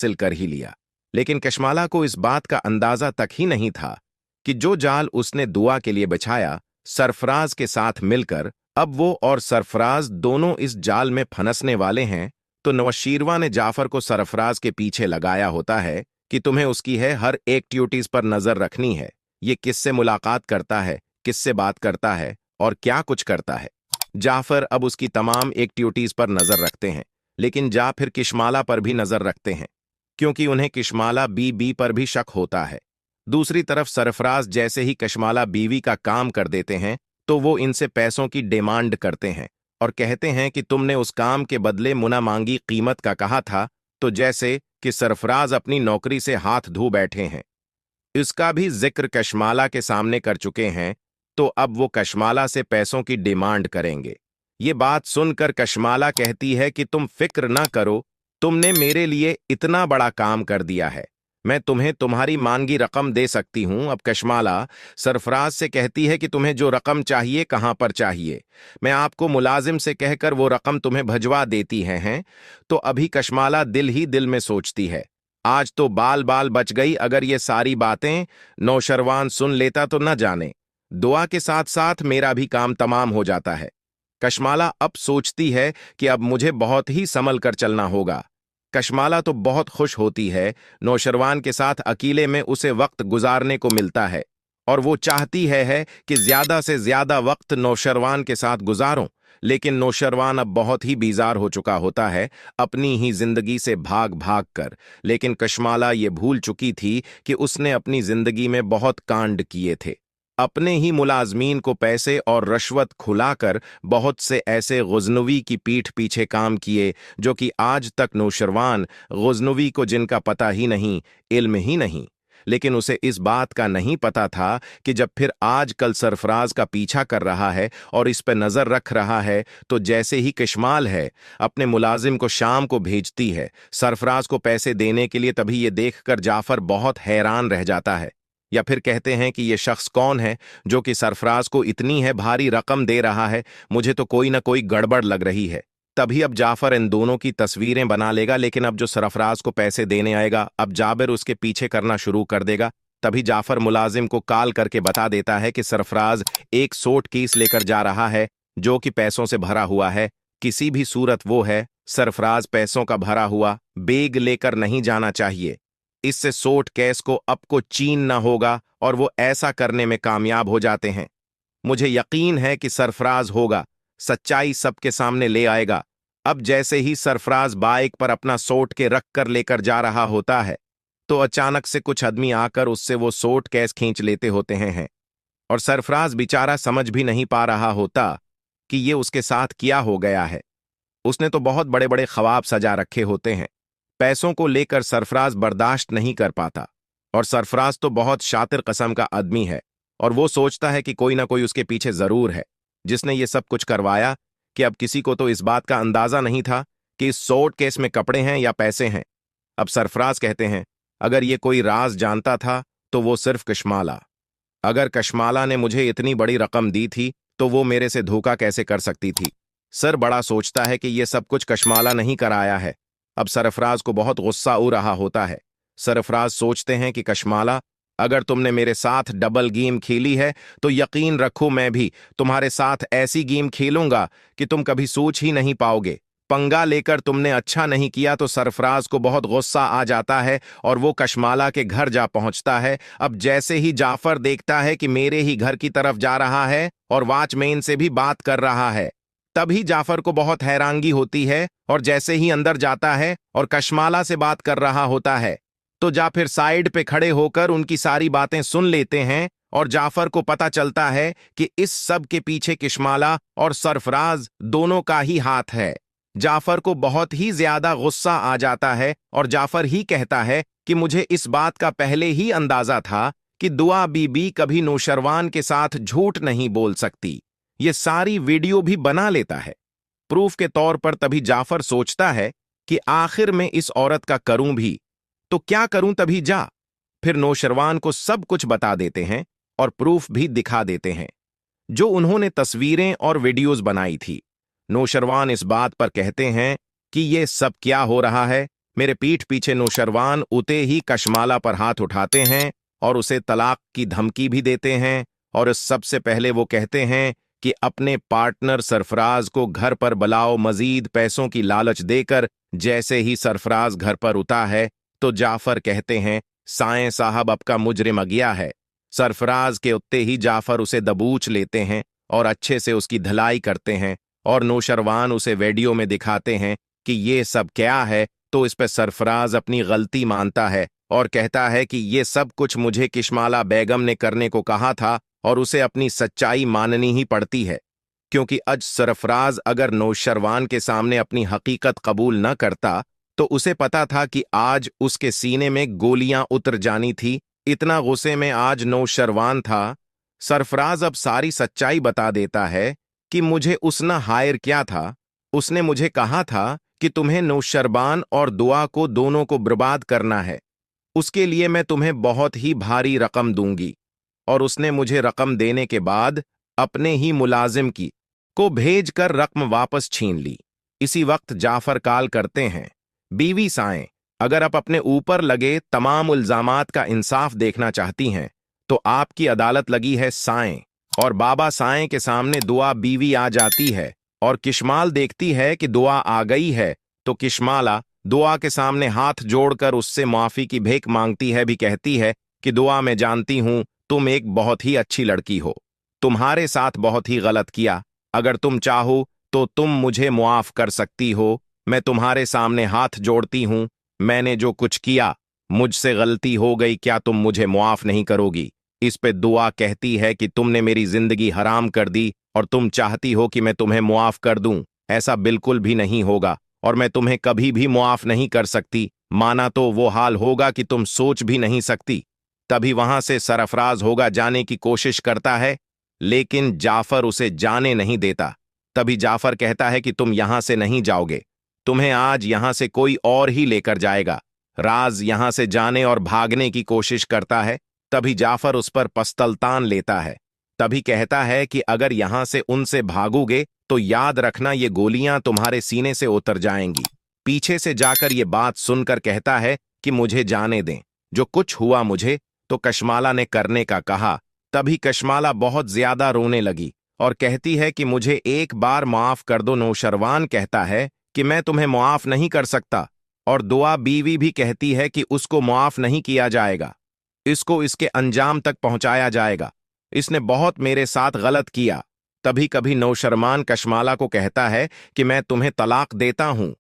हासिल कर ही लिया। लेकिन कशमाला को इस बात का अंदाजा तक ही नहीं था कि जो जाल उसने दुआ के लिए बिछाया सरफराज के साथ मिलकर, अब वो और सरफराज दोनों इस जाल में फंसने वाले हैं। तो नौशीरवां ने जाफर को सरफराज के पीछे लगाया होता है कि तुम्हें उसकी है हर एक्टिविटीज पर नजर रखनी है, ये किससे मुलाकात करता है, किससे बात करता है और क्या कुछ करता है। जाफर अब उसकी तमाम एक्टिविटीज पर नजर रखते हैं, लेकिन जा फिर किशमाला पर भी नजर रखते हैं, क्योंकि उन्हें किशमाला बीबी पर भी शक होता है। दूसरी तरफ सरफराज जैसे ही कशमाला बीवी का काम कर देते हैं तो वो इनसे पैसों की डिमांड करते हैं और कहते हैं कि तुमने उस काम के बदले मुना मांगी कीमत का कहा था। तो जैसे कि सरफराज अपनी नौकरी से हाथ धो बैठे हैं। इसका भी जिक्र कशमाला के सामने कर चुके हैं, तो अब वो कशमाला से पैसों की डिमांड करेंगे। ये बात सुनकर कशमाला कहती है कि तुम फिक्र ना करो, तुमने मेरे लिए इतना बड़ा काम कर दिया है, मैं तुम्हें तुम्हारी मांगी रकम दे सकती हूं। अब कशमाला सरफराज से कहती है कि तुम्हें जो रकम चाहिए कहां पर चाहिए, मैं आपको मुलाजिम से कहकर वो रकम तुम्हें भजवा देती हैं। तो अभी कशमाला दिल ही दिल में सोचती है, आज तो बाल बाल बच गई, अगर ये सारी बातें नौशरवान सुन लेता तो न जाने दुआ के साथ साथ मेरा भी काम तमाम हो जाता है। कशमाला अब सोचती है कि अब मुझे बहुत ही संभल कर चलना होगा। कशमाला तो बहुत खुश होती है, नौशरवान के साथ अकेले में उसे वक्त गुजारने को मिलता है और वो चाहती है कि ज्यादा से ज्यादा वक्त नौशरवान के साथ गुजारूं। लेकिन नौशरवान अब बहुत ही बीजार हो चुका होता है अपनी ही जिंदगी से भाग भाग कर। लेकिन कशमाला ये भूल चुकी थी कि उसने अपनी जिंदगी में बहुत कांड किए थे, अपने ही मुलाजमीन को पैसे और रश्वत खुलाकर बहुत से ऐसे गजनवी की पीठ पीछे काम किए जो कि आज तक नौशरवान गजनवी को जिनका पता ही नहीं, इल्म ही नहीं। लेकिन उसे इस बात का नहीं पता था कि जब फिर आज कल सरफराज का पीछा कर रहा है और इस पर नजर रख रहा है, तो जैसे ही कशमाल है अपने मुलाजिम को शाम को भेजती है सरफराज को पैसे देने के लिए, तभी ये देखकर जाफर बहुत हैरान रह जाता है। या फिर कहते हैं कि ये शख्स कौन है जो कि सरफराज को इतनी है भारी रकम दे रहा है, मुझे तो कोई ना कोई गड़बड़ लग रही है। तभी अब जाफर इन दोनों की तस्वीरें बना लेगा, लेकिन अब जो सरफराज को पैसे देने आएगा अब जाबिर उसके पीछे करना शुरू कर देगा। तभी जाफर मुलाजिम को कॉल करके बता देता है कि सरफराज एक सूट केस लेकर जा रहा है जो कि पैसों से भरा हुआ है, किसी भी सूरत वो है सरफराज पैसों का भरा हुआ बेग लेकर नहीं जाना चाहिए, इससे सूट केस को अब को चीन न होगा और वो ऐसा करने में कामयाब हो जाते हैं। मुझे यकीन है कि सरफराज होगा, सच्चाई सबके सामने ले आएगा। अब जैसे ही सरफराज बाइक पर अपना सूट के रख कर लेकर जा रहा होता है तो अचानक से कुछ आदमी आकर उससे वो सूट केस खींच लेते होते हैं और सरफराज बेचारा समझ भी नहीं पा रहा होता कि ये उसके साथ क्या हो गया है। उसने तो बहुत बड़े बड़े ख्वाब सजा रखे होते हैं, पैसों को लेकर सरफराज बर्दाश्त नहीं कर पाता। और सरफराज तो बहुत शातिर कस्म का आदमी है और वो सोचता है कि कोई ना कोई उसके पीछे जरूर है जिसने ये सब कुछ करवाया, कि अब किसी को तो इस बात का अंदाजा नहीं था कि इस सूट केस में कपड़े हैं या पैसे हैं। अब सरफराज कहते हैं, अगर ये कोई राज जानता था तो वो सिर्फ कशमाला। अगर कशमाला ने मुझे इतनी बड़ी रकम दी थी तो वो मेरे से धोखा कैसे कर सकती थी। सर बड़ा सोचता है कि ये सब कुछ कशमाला नहीं कराया है। अब सरफराज को बहुत गुस्सा हो रहा होता है। सरफराज सोचते हैं कि कशमाला, अगर तुमने मेरे साथ डबल गेम खेली है तो यकीन रखो मैं भी तुम्हारे साथ ऐसी गेम खेलूंगा कि तुम कभी सोच ही नहीं पाओगे। पंगा लेकर तुमने अच्छा नहीं किया। तो सरफराज को बहुत गुस्सा आ जाता है और वो कशमाला के घर जा पहुंचता है। अब जैसे ही जाफर देखता है कि मेरे ही घर की तरफ जा रहा है और वॉचमैन से भी बात कर रहा है, तभी जाफर को बहुत हैरानगी होती है और जैसे ही अंदर जाता है और कशमाला से बात कर रहा होता है तो जाफर साइड पे खड़े होकर उनकी सारी बातें सुन लेते हैं और जाफर को पता चलता है कि इस सब के पीछे कशमाला और सरफराज दोनों का ही हाथ है। जाफर को बहुत ही ज्यादा गुस्सा आ जाता है और जाफर ही कहता है कि मुझे इस बात का पहले ही अंदाजा था कि दुआ बीबी कभी नौशरवान के साथ झूठ नहीं बोल सकती। ये सारी वीडियो भी बना लेता है प्रूफ के तौर पर। तभी जाफर सोचता है कि आखिर में इस औरत का करूं भी तो क्या करूं। तभी जा फिर नौशरवान को सब कुछ बता देते हैं और प्रूफ भी दिखा देते हैं जो उन्होंने तस्वीरें और वीडियोस बनाई थी। नौशरवान इस बात पर कहते हैं कि ये सब क्या हो रहा है, मेरे पीठ पीछे नौशरवान उते ही कशमाला पर हाथ उठाते हैं और उसे तलाक की धमकी भी देते हैं। और इस सबसे पहले वो कहते हैं कि अपने पार्टनर सरफराज को घर पर बुलाओ, मजीद पैसों की लालच देकर। जैसे ही सरफराज घर पर उता है तो जाफर कहते हैं, साएं साहब आपका मुजरिम आ गया है। सरफराज के उत्ते ही जाफर उसे दबूच लेते हैं और अच्छे से उसकी धलाई करते हैं और नौशरवान उसे वीडियो में दिखाते हैं कि ये सब क्या है। तो इस पर सरफराज अपनी गलती मानता है और कहता है कि ये सब कुछ मुझे किशमाला बेगम ने करने को कहा था और उसे अपनी सच्चाई माननी ही पड़ती है, क्योंकि आज सरफराज अगर नौशरवान के सामने अपनी हकीकत कबूल न करता तो उसे पता था कि आज उसके सीने में गोलियां उतर जानी थी। इतना गुस्से में आज नौशरवान था। सरफराज अब सारी सच्चाई बता देता है कि मुझे उसने हायर किया था। उसने मुझे कहा था कि तुम्हें नौशरबान और दुआ को दोनों को बर्बाद करना है, उसके लिए मैं तुम्हें बहुत ही भारी रकम दूंगी। और उसने मुझे रकम देने के बाद अपने ही मुलाजिम की को भेजकर रकम वापस छीन ली। इसी वक्त जाफर कॉल करते हैं, बीवी साएं, अगर आप अपने ऊपर लगे तमाम इल्जामात का इंसाफ देखना चाहती हैं तो आपकी अदालत लगी है साएं। और बाबा साएं के सामने दुआ बीवी आ जाती है और किशमाल देखती है कि दुआ आ गई है तो किशमाला दुआ के सामने हाथ जोड़कर उससे माफी की भीख मांगती है, भी कहती है कि दुआ मैं जानती हूं तुम एक बहुत ही अच्छी लड़की हो, तुम्हारे साथ बहुत ही गलत किया, अगर तुम चाहो तो तुम मुझे मुआफ कर सकती हो। मैं तुम्हारे सामने हाथ जोड़ती हूं, मैंने जो कुछ किया मुझसे गलती हो गई, क्या तुम मुझे मुआफ नहीं करोगी? इस पे दुआ कहती है कि तुमने मेरी जिंदगी हराम कर दी और तुम चाहती हो कि मैं तुम्हें मुआफ कर दूं। ऐसा बिल्कुल भी नहीं होगा और मैं तुम्हें कभी भी मुआफ नहीं कर सकती। माना तो वो हाल होगा कि तुम सोच भी नहीं सकती। तभी वहां से सरफराज होगा जाने की कोशिश करता है, लेकिन जाफर उसे जाने नहीं देता। तभी जाफर कहता है कि तुम यहां से नहीं जाओगे, तुम्हें आज यहां से कोई और ही लेकर जाएगा। राज यहां से जाने और भागने की कोशिश करता है। तभी जाफर उस पर पस्तलतान लेता है। तभी कहता है कि अगर यहां से उनसे भागोगे तो याद रखना ये गोलियां तुम्हारे सीने से उतर जाएंगी। पीछे से जाकर ये बात सुनकर कहता है कि मुझे जाने दें, जो कुछ हुआ मुझे तो कशमाला ने करने का कहा। तभी कशमाला बहुत ज्यादा रोने लगी और कहती है कि मुझे एक बार माफ कर दो। नौशरवान कहता है कि मैं तुम्हें मुआफ नहीं कर सकता और दुआ बीवी भी कहती है कि उसको मुआफ नहीं किया जाएगा, इसको इसके अंजाम तक पहुंचाया जाएगा, इसने बहुत मेरे साथ गलत किया। तभी कभी नौशरमान कशमाला को कहता है कि मैं तुम्हें तलाक देता हूं